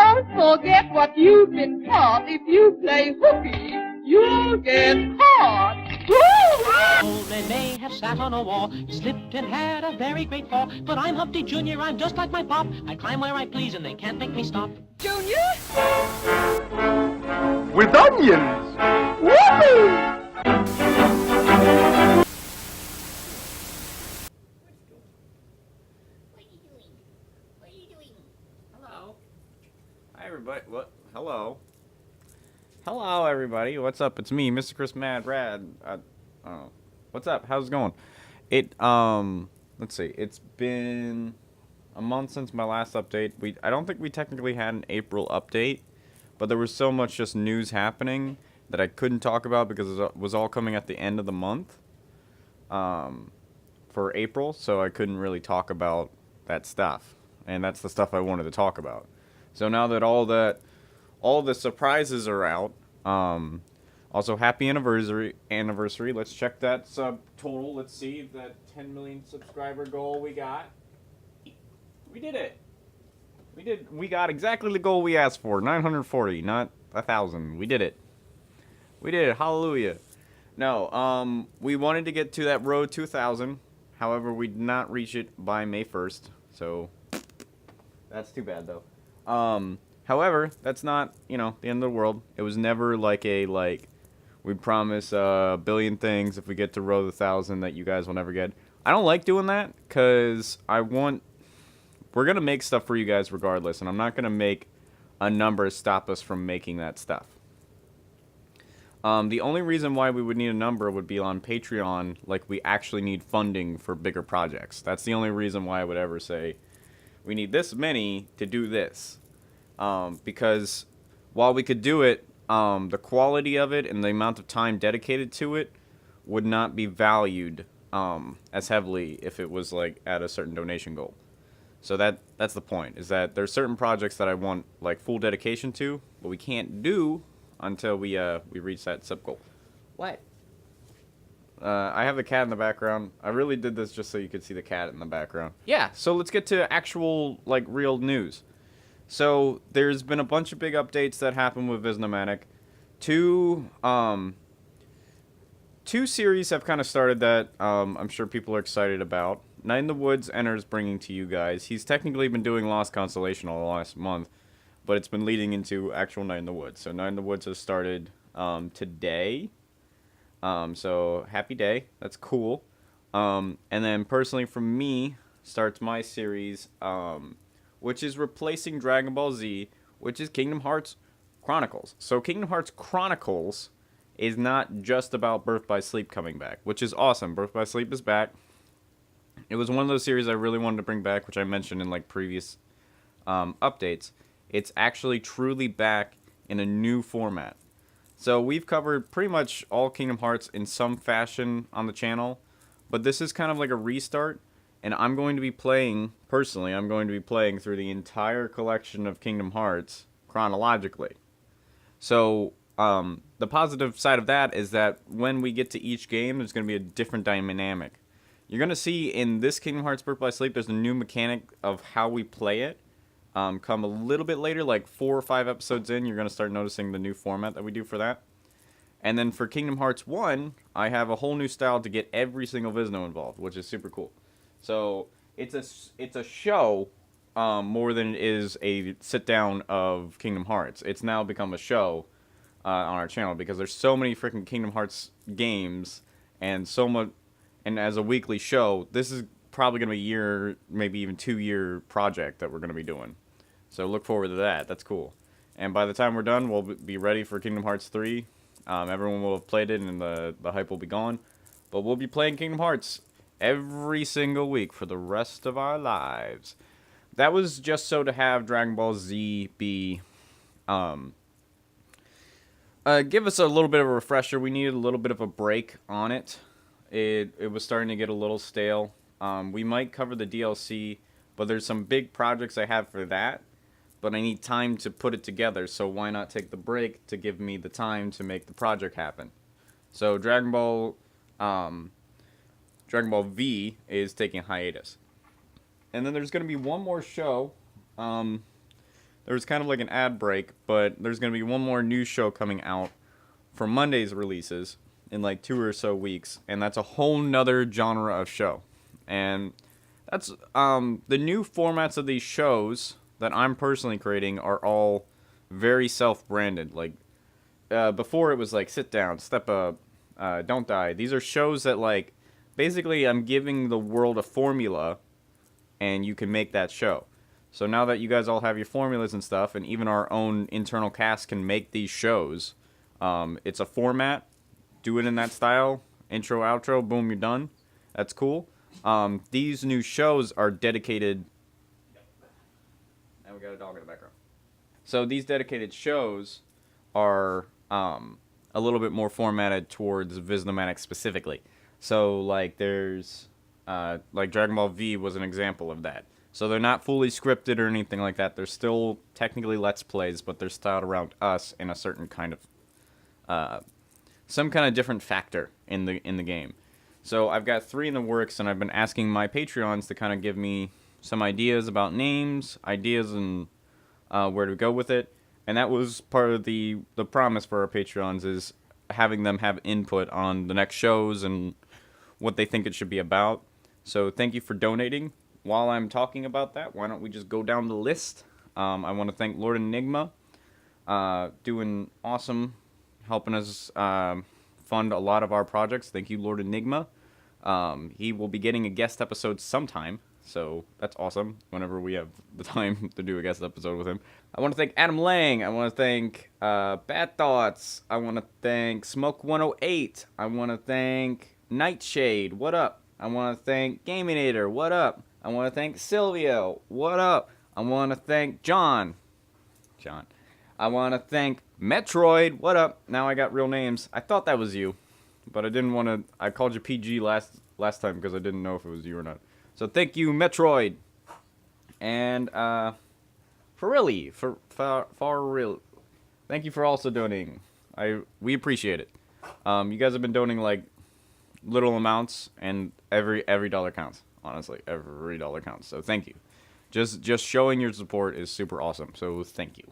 Don't forget what you've been taught. If you play hooky, you'll get caught. Old man may have sat on a wall, slipped and had a very great fall. But I'm Humpty Jr., I'm just like my pop. I climb where I please and they can't make me stop. Junior? With onions! Whoopee! Hello. Hi, everybody. What? Hello. Hello, everybody. What's up? It's me, Mr. Chris Mad Rad. What's up? How's it going? Let's see. It's been a month since my last update. I don't think we technically had an April update, but there was so much just news happening that I couldn't talk about because it was all coming at the end of the month for April, so I couldn't really talk about that stuff. And that's the stuff I wanted to talk about. So now that all the surprises are out, also happy anniversary. Let's check that sub total. Let's see that 10 million subscriber goal we got. We did it. We got exactly the goal we asked for. 940, not 1,000. We did it. Hallelujah. No, we wanted to get to that road to 1,000. However, we did not reach it by May 1st. So that's too bad, though. However, that's not, the end of the world. It was never we promise a billion things if we get to row the 1,000 that you guys will never get. I don't like doing that because we're going to make stuff for you guys regardless, and I'm not going to make a number stop us from making that stuff. The only reason why we would need a number would be on Patreon, like we actually need funding for bigger projects. That's the only reason why I would ever say we need this many to do this. Because while we could do it, the quality of it and the amount of time dedicated to it would not be valued as heavily if it was like at a certain donation goal. So that's the point, is that there's certain projects that I want like full dedication to, but we can't do until we reach that sub goal. What? I have the cat in the background. I really did this just so you could see the cat in the background. Yeah, so let's get to actual, like, real news. So, there's been a bunch of big updates that happened with Visnomadic. Two series have kind of started that I'm sure people are excited about. Night in the Woods enters bringing to you guys. He's technically been doing Lost Constellation all the last month, but it's been leading into actual Night in the Woods. So, Night in the Woods has started today. So happy day. That's cool. And then personally from me starts my series, which is replacing Dragon Ball Z, which is Kingdom Hearts Chronicles. So Kingdom Hearts Chronicles is not just about Birth by Sleep coming back, which is awesome. Birth by Sleep is back. It was one of those series I really wanted to bring back, which I mentioned in like previous updates. It's actually truly back in a new format. So we've covered pretty much all Kingdom Hearts in some fashion on the channel, but this is kind of like a restart, and I'm going to be playing, personally, I'm going to be playing through the entire collection of Kingdom Hearts chronologically. So the positive side of that is that when we get to each game, there's going to be a different dynamic. You're going to see in this Kingdom Hearts Birth by Sleep, there's a new mechanic of how we play it. Come a little bit later, like 4 or 5 episodes in, you're going to start noticing the new format that we do for that. And then for Kingdom Hearts 1, I have a whole new style to get every single Visno involved, which is super cool. So it's a show more than it is a sit-down of Kingdom Hearts. It's now become a show on our channel because there's so many freaking Kingdom Hearts games and so much. And as a weekly show, this is probably going to be a year, maybe even 2-year project that we're going to be doing. So look forward to that. That's cool. And by the time we're done, we'll be ready for Kingdom Hearts 3. Everyone will have played it and the hype will be gone. But we'll be playing Kingdom Hearts every single week for the rest of our lives. That was just so to have Dragon Ball Z be... give us a little bit of a refresher. We needed a little bit of a break on it. It was starting to get a little stale. We might cover the DLC, but there's some big projects I have for that. But I need time to put it together, so why not take the break to give me the time to make the project happen? So Dragon Ball V is taking a hiatus. And then there's going to be one more show there was kind of like an ad break, but there's going to be one more news show coming out for Monday's releases in like 2 or so weeks, and that's a whole nother genre of show. And that's the new formats of these shows that I'm personally creating are all very self-branded. Like before it was like sit down, step up, don't die. These are shows that like basically I'm giving the world a formula and you can make that show. So now that you guys all have your formulas and stuff, and even our own internal cast can make these shows, it's a format. Do it in that style. Intro, outro, boom, you're done. That's cool. These new shows are dedicated. And we got a dog in the background. So these dedicated shows are a little bit more formatted towards Visnomadic specifically. So like there's like Dragon Ball V was an example of that. So they're not fully scripted or anything like that. They're still technically Let's Plays, but they're styled around us in a certain kind of some kind of different factor in the game. So I've got 3 in the works, and I've been asking my Patreons to kind of give me some ideas about names, ideas, and where to go with it. And that was part of the promise for our Patreons, is having them have input on the next shows and what they think it should be about. So thank you for donating. While I'm talking about that, why don't we just go down the list? I want to thank Lord Enigma, doing awesome, helping us fund a lot of our projects. Thank you, Lord Enigma. He will be getting a guest episode sometime, so that's awesome whenever we have the time to do a guest episode with him. I want to thank Adam Lang. I want to thank Bad Thoughts. I want to thank Smoke 108. I want to thank Nightshade. What up? I want to thank Gaminator. What up? I want to thank Silvio. What up? I want to thank John. I want to thank Metroid. What up? Now I got real names. I thought that was you, but I didn't want to. I called you PG last time because I didn't know if it was you or not. So thank you, Metroid. And for real, thank you for also donating. We appreciate it. You guys have been donating like little amounts, and every dollar counts. Honestly, every dollar counts. So thank you. Just showing your support is super awesome. So thank you.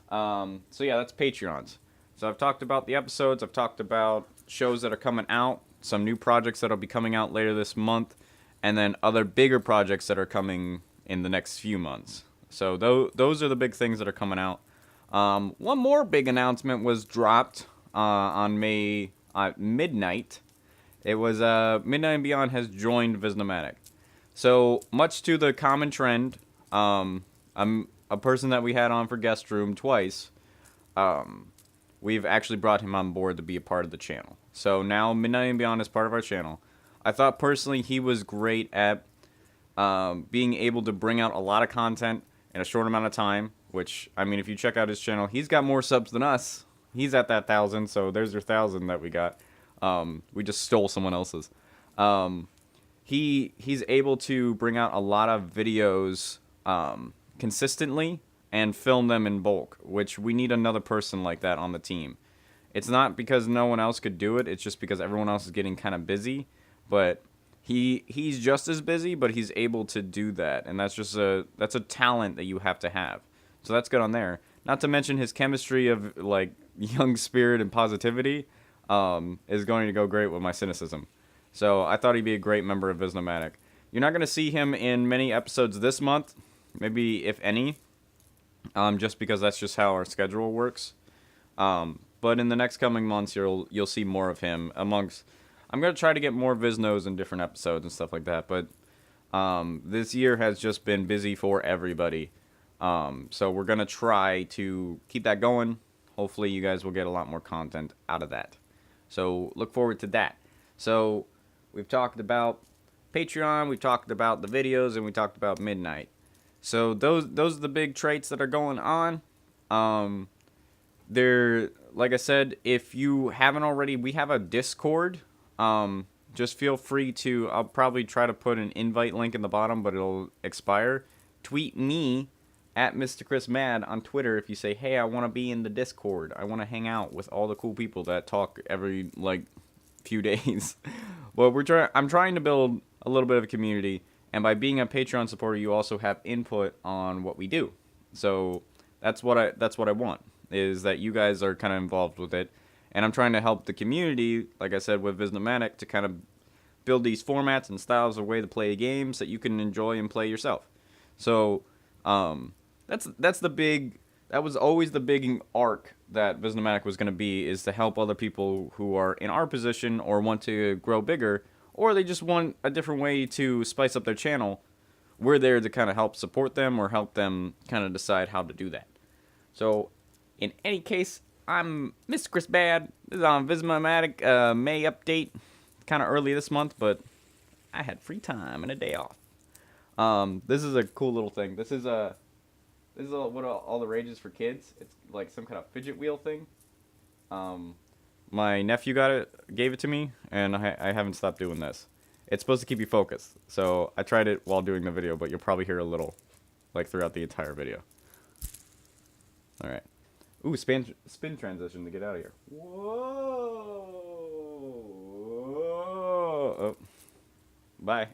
So yeah, that's Patreons. So I've talked about the episodes. I've talked about shows that are coming out, some new projects that'll be coming out later this month, and then other bigger projects that are coming in the next few months. So those are the big things that are coming out. One more big announcement was dropped on May midnight. It was Midnight and Beyond has joined Visnomadic. So much to the common trend, I'm a person that we had on for guest room twice. We've actually brought him on board to be a part of the channel. So now Midnight and Beyond is part of our channel. I thought personally he was great at being able to bring out a lot of content in a short amount of time. Which, I mean, if you check out his channel, he's got more subs than us. He's at that 1,000, so there's your 1,000 that we got. We just stole someone else's. He's able to bring out a lot of videos consistently and film them in bulk, which we need another person like that on the team. It's not because no one else could do it, it's just because everyone else is getting kind of busy, but he's just as busy, but he's able to do that, and that's a talent that you have to have. So that's good on there. Not to mention his chemistry of like young spirit and positivity is going to go great with my cynicism. So I thought he'd be a great member of Visnomadic. You're not going to see him in many episodes this month, maybe if any, just because that's just how our schedule works. But in the next coming months, you'll see more of him amongst. I'm going to try to get more Visnos in different episodes and stuff like that, but this year has just been busy for everybody. So we're going to try to keep that going. Hopefully you guys will get a lot more content out of that. So look forward to that. So we've talked about Patreon, we talked about the videos, and we talked about Midnight. So those are the big traits that are going on. They're, like I said, if you haven't already, we have a Discord. Just feel free to, I'll probably try to put an invite link in the bottom, but it'll expire. Tweet me at Mr. Chris Mad on Twitter if you say, hey, I want to be in the Discord. I want to hang out with all the cool people that talk every, like, few days. Well, I'm trying to build a little bit of a community, and by being a Patreon supporter, you also have input on what we do. So That's what I want, is that you guys are kind of involved with it, and I'm trying to help the community, like I said with Visnomadic, to kind of build these formats and styles of way to play games that you can enjoy and play yourself. So that's the big. That was always the big arc that Visnomatic was going to be, is to help other people who are in our position or want to grow bigger, or they just want a different way to spice up their channel. We're there to kind of help support them or help them kind of decide how to do that. So, in any case, I'm Mr. Chris Bad. This is on Visnomatic May update. Kind of early this month, but I had free time and a day off. This is a cool little thing. This is what all the rage is for kids. It's like some kind of fidget wheel thing. My nephew gave it to me, and I haven't stopped doing this. It's supposed to keep you focused, so I tried it while doing the video, but you'll probably hear a little, like throughout the entire video. All right. Ooh, spin transition to get out of here. Whoa! Oh. Bye.